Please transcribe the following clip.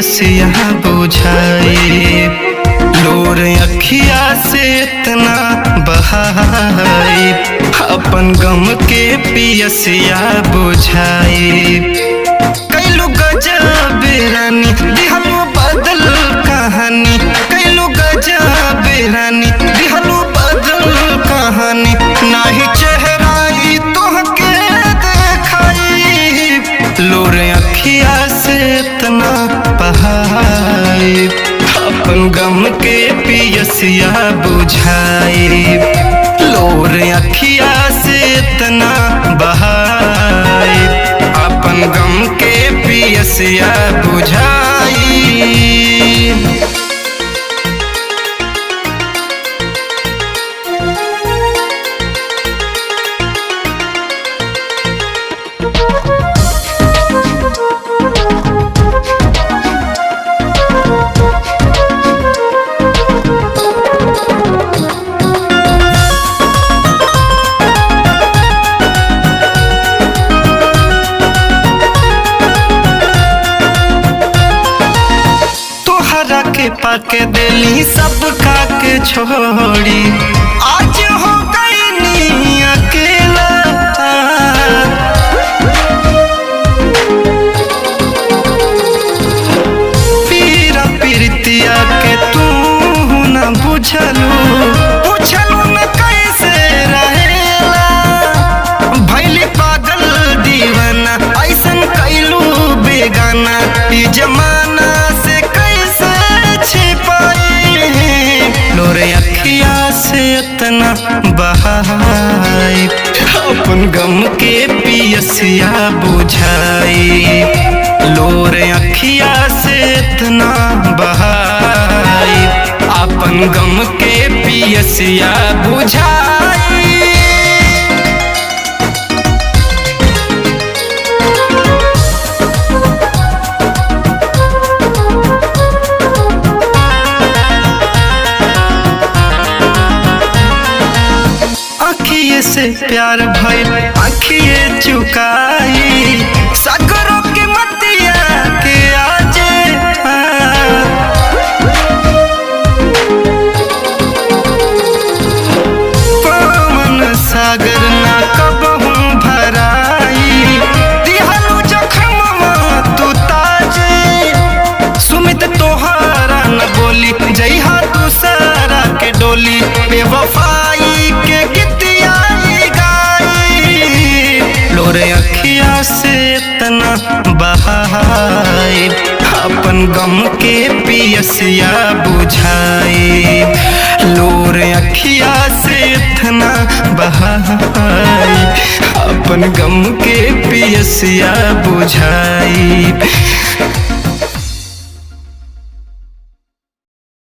पियसिया बुझाई। लोर अखिया से इतना बहाई अपन गम के पियसिया बुझाई। कैलू गजब रानी दिहलू बदल कहानी, कैलू गजब रानी दिहलू बदल कहानी। नाही चेहराई तोहके देखाई, लोर अखिया से इतना बहाई अपन गम के पियसिया बुझाई। लोर अखिया से इतना बहाई अपन गम के पियसिया बुझाई। के पाके दिली सब के छोड़ी, आज हो गई नी अकेला। पीरा पीरतिया के तू न बुझलू, पूछलू न कैसे रहेला। भैली पागल दीवाना ऐसन कैलू बेगाना, ई जमाना से लोर अखिया से इतना बहाई अपन गम के पियसिया बुझाई। लोर अखिया से इतना बहाई अपन गम के पियसिया बुझाई। अखिए से प्यार भइल अखिए चुकाई, सागरों के मतिया के आजे पवन सागर ना कबहू भराई। दिहलू जखमवा तू ताजे, सुमित तोहरा न बोली जइहा दूसरा के डोली। बेवफाई के लोर अखिया से इतना बहाई अपन गम के पियसिया बुझाई। लोर अखिया से इतना बहाई अपन गम के पियसिया बुझाई।